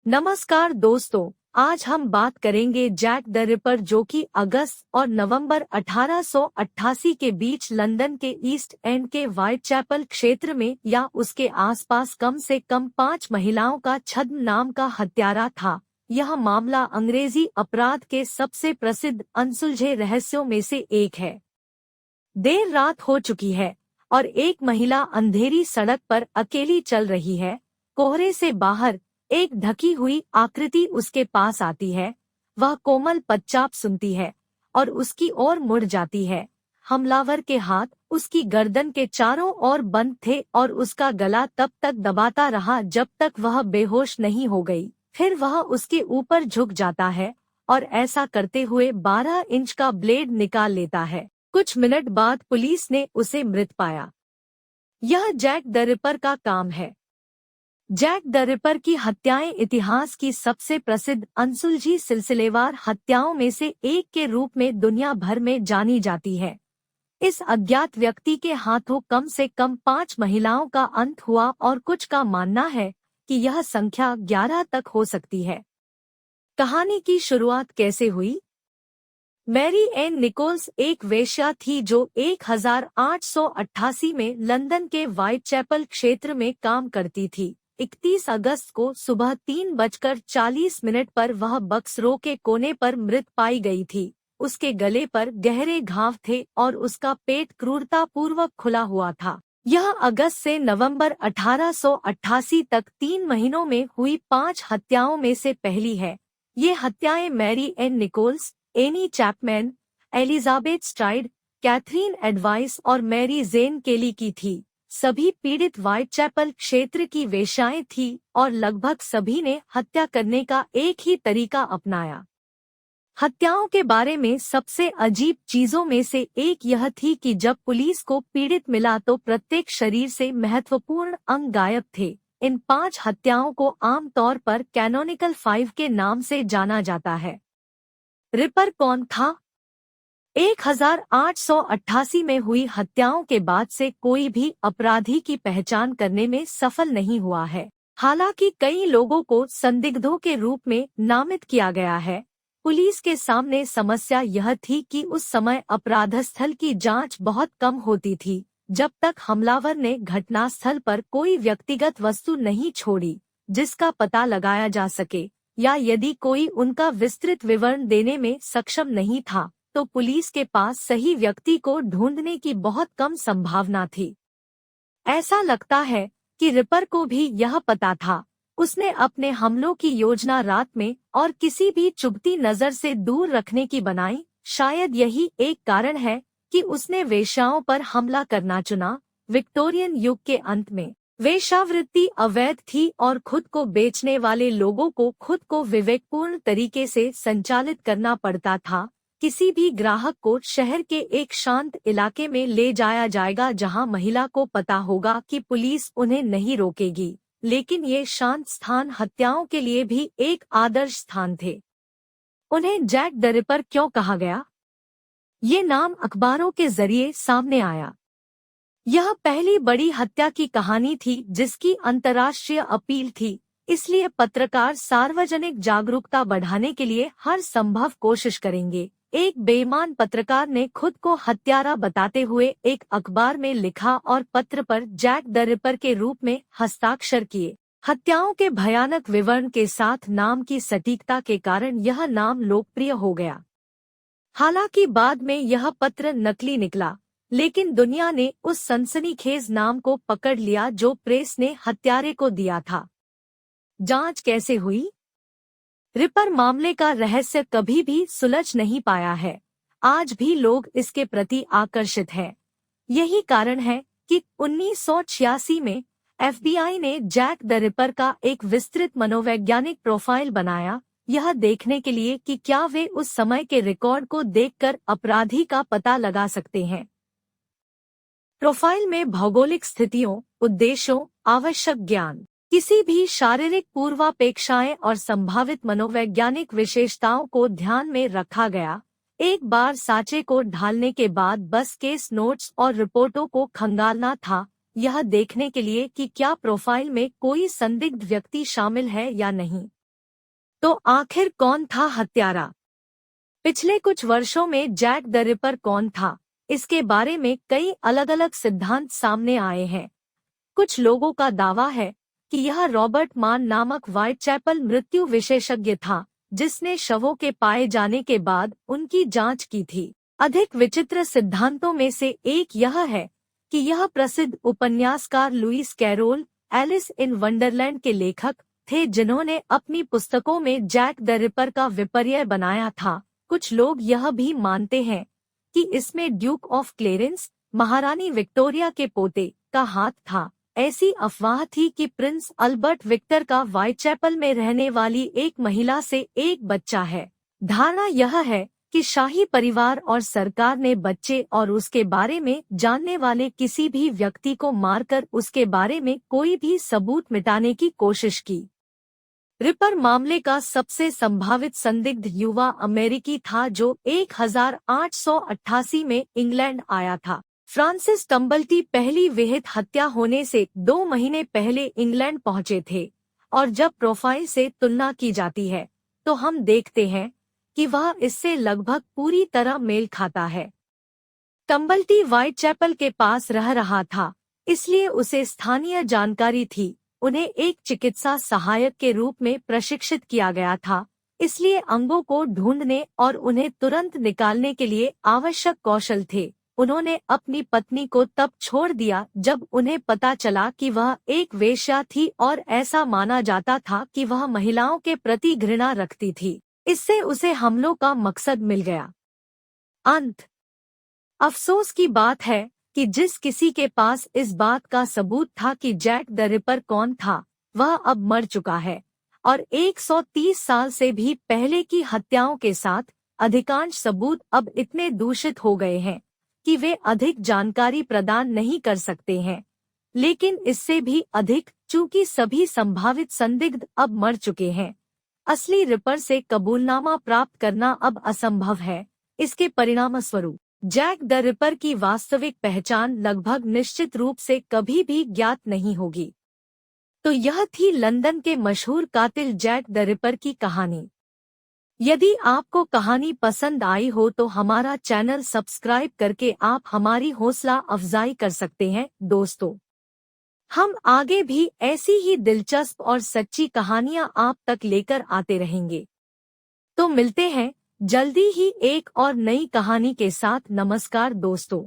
नमस्कार दोस्तों, आज हम बात करेंगे जैक द रिपर जो कि अगस्त और नवंबर 1888 के बीच लंदन के ईस्ट एंड के व्हाइटचैपल क्षेत्र में या उसके आसपास कम से कम 5 महिलाओं का छद्म नाम का हत्यारा था। यह मामला अंग्रेजी अपराध के सबसे प्रसिद्ध अनसुलझे रहस्यों में से एक है। देर रात हो चुकी है और एक महिला अंधेरी सड़क पर अकेली चल रही है। कोहरे से बाहर एक ढकी हुई आकृति उसके पास आती है। वह कोमल पदचाप सुनती है और उसकी ओर मुड़ जाती है। हमलावर के हाथ उसकी गर्दन के चारों ओर बंद थे और उसका गला तब तक दबाता रहा जब तक वह बेहोश नहीं हो गई। फिर वह उसके ऊपर झुक जाता है और ऐसा करते हुए 12 इंच का ब्लेड निकाल लेता है। कुछ मिनट बाद पुलिस ने उसे मृत पाया। यह जैक द रिपर का काम है। जैक द रिपर की हत्याएं इतिहास की सबसे प्रसिद्ध अनसुलझी सिलसिलेवार हत्याओं में से एक के रूप में दुनिया भर में जानी जाती है। इस अज्ञात व्यक्ति के हाथों कम से कम 5 महिलाओं का अंत हुआ और कुछ का मानना है कि यह संख्या 11 तक हो सकती है। कहानी की शुरुआत कैसे हुई? मैरी एन निकोल्स एक वेश्या थी जो 1888 में लंदन के व्हाइटचैपल क्षेत्र में काम करती थी। 31 अगस्त को सुबह 3:40 पर वह बक्सरो के कोने पर मृत पाई गई थी। उसके गले पर गहरे घाव थे और उसका पेट क्रूरतापूर्वक खुला हुआ था। यह अगस्त से नवंबर 1888 तक 3 महीनों में हुई 5 हत्याओं में से पहली है। ये हत्याएं Mary Ann Nichols, Annie Chapman, Elizabeth Stride, Catherine Eddowes और मैरी जेन केली की थी। सभी पीड़ित व्हाइटचैपल क्षेत्र की वेश्याएं थी और लगभग सभी ने हत्या करने का एक ही तरीका अपनाया। हत्याओं के बारे में सबसे अजीब चीजों में से एक यह थी कि जब पुलिस को पीड़ित मिला तो प्रत्येक शरीर से महत्वपूर्ण अंग गायब थे। इन 5 हत्याओं को आमतौर पर कैनोनिकल 5 के नाम से जाना जाता है। रिपर कौन था? 1888 में हुई हत्याओं के बाद से कोई भी अपराधी की पहचान करने में सफल नहीं हुआ है। हालांकि कई लोगों को संदिग्धों के रूप में नामित किया गया है। पुलिस के सामने समस्या यह थी कि उस समय अपराधस्थल की जांच बहुत कम होती थी जब तक हमलावर ने घटनास्थल पर कोई व्यक्तिगत वस्तु नहीं छोड़ी जिसका पता लगाया जा सके, या यदि कोई उनका विस्तृत विवरण देने में सक्षम नहीं था तो पुलिस के पास सही व्यक्ति को ढूंढने की बहुत कम संभावना थी। ऐसा लगता है कि रिपर को भी यह पता था। उसने अपने हमलों की योजना रात में और किसी भी चुभती नजर से दूर रखने की बनाई। शायद यही एक कारण है कि उसने वेश्याओं पर हमला करना चुना। विक्टोरियन युग के अंत में वेश्यावृत्ति अवैध थी और खुद को बेचने वाले लोगों को खुद को विवेकपूर्ण तरीके से संचालित करना पड़ता था। किसी भी ग्राहक को शहर के एक शांत इलाके में ले जाया जाएगा जहां महिला को पता होगा कि पुलिस उन्हें नहीं रोकेगी। लेकिन ये शांत स्थान हत्याओं के लिए भी एक आदर्श स्थान थे। उन्हें जैक द रिपर क्यों कहा गया? ये नाम अखबारों के जरिए सामने आया। यह पहली बड़ी हत्या की कहानी थी जिसकी अंतर्राष्ट्रीय अपील थी, इसलिए पत्रकार सार्वजनिक जागरूकता बढ़ाने के लिए हर संभव कोशिश करेंगे। एक बेईमान पत्रकार ने खुद को हत्यारा बताते हुए एक अखबार में लिखा और पत्र पर जैक द रिपर के रूप में हस्ताक्षर किए। हत्याओं के भयानक विवरण के साथ नाम की सटीकता के कारण यह नाम लोकप्रिय हो गया। हालांकि बाद में यह पत्र नकली निकला, लेकिन दुनिया ने उस सनसनीखेज नाम को पकड़ लिया जो प्रेस ने हत्यारे को दिया था। जांच कैसे हुई? रिपर मामले का रहस्य कभी भी सुलझ नहीं पाया है। आज भी लोग इसके प्रति आकर्षित हैं। यही कारण है कि 1986 में FBI ने जैक द रिपर का एक विस्तृत मनोवैज्ञानिक प्रोफाइल बनाया, यह देखने के लिए कि क्या वे उस समय के रिकॉर्ड को देखकर अपराधी का पता लगा सकते हैं। प्रोफाइल में भौगोलिक स्थितियों, उद्देश्यों, आवश्यक ज्ञान, किसी भी शारीरिक पूर्वापेक्षाएं और संभावित मनोवैज्ञानिक विशेषताओं को ध्यान में रखा गया। एक बार साँचे को ढालने के बाद बस केस नोट्स और रिपोर्टों को खंगालना था, यह देखने के लिए कि क्या प्रोफाइल में कोई संदिग्ध व्यक्ति शामिल है या नहीं। तो आखिर कौन था हत्यारा? पिछले कुछ वर्षों में जैक द रिपर कौन था, इसके बारे में कई अलग अलग सिद्धांत सामने आए हैं। कुछ लोगों का दावा है कि यह रॉबर्ट मान नामक व्हाइटचैपल मृत्यु विशेषज्ञ था, जिसने शवों के पाए जाने के बाद उनकी जांच की थी। अधिक विचित्र सिद्धांतों में से एक यह है कि यह प्रसिद्ध उपन्यासकार Lewis Carroll, Alice in Wonderland के लेखक थे, जिन्होंने अपनी पुस्तकों में जैक द रिपर का विपर्य बनाया था। कुछ लोग यह भी मानते हैं कि इसमें ड्यूक ऑफ क्लेरेंस, महारानी विक्टोरिया के पोते, का हाथ था। ऐसी अफवाह थी कि प्रिंस अल्बर्ट विक्टर का व्हाइटचैपल में रहने वाली एक महिला से एक बच्चा है। धारणा यह है कि शाही परिवार और सरकार ने बच्चे और उसके बारे में जानने वाले किसी भी व्यक्ति को मारकर उसके बारे में कोई भी सबूत मिटाने की कोशिश की। रिपर मामले का सबसे संभावित संदिग्ध युवा अमेरिकी था जो 1888 में इंग्लैंड आया था। फ्रांसिस टम्बल्टी पहली विहित हत्या होने से 2 महीने पहले इंग्लैंड पहुंचे थे, और जब प्रोफाइल से तुलना की जाती है तो हम देखते हैं कि वह इससे लगभग पूरी तरह मेल खाता है। टम्बल्टी व्हाइटचैपल के पास रह रहा था, इसलिए उसे स्थानीय जानकारी थी। उन्हें एक चिकित्सा सहायक के रूप में प्रशिक्षित किया गया था, इसलिए अंगों को ढूंढने और उन्हें तुरंत निकालने के लिए आवश्यक कौशल थे। उन्होंने अपनी पत्नी को तब छोड़ दिया जब उन्हें पता चला कि वह एक वेश्या थी और ऐसा माना जाता था कि वह महिलाओं के प्रति घृणा रखती थी। इससे उसे हमलों का मकसद मिल गया। अंत। अफसोस की बात है कि जिस किसी के पास इस बात का सबूत था कि जैक द रिपर कौन था, वह अब मर चुका है, और 130 साल से भी पहले की हत्याओं के साथ अधिकांश सबूत अब इतने दूषित हो गए हैं कि वे अधिक जानकारी प्रदान नहीं कर सकते हैं। लेकिन इससे भी अधिक, चूंकि सभी संभावित संदिग्ध अब मर चुके हैं, असली रिपर से कबूलनामा प्राप्त करना अब असंभव है। इसके परिणामस्वरूप जैक द रिपर की वास्तविक पहचान लगभग निश्चित रूप से कभी भी ज्ञात नहीं होगी। तो यह थी लंदन के मशहूर कातिल जैक द रिपर की कहानी। यदि आपको कहानी पसंद आई हो तो हमारा चैनल सब्सक्राइब करके आप हमारी हौसला अफजाई कर सकते हैं। दोस्तों, हम आगे भी ऐसी ही दिलचस्प और सच्ची कहानियां आप तक लेकर आते रहेंगे। तो मिलते हैं जल्दी ही एक और नई कहानी के साथ। नमस्कार दोस्तों।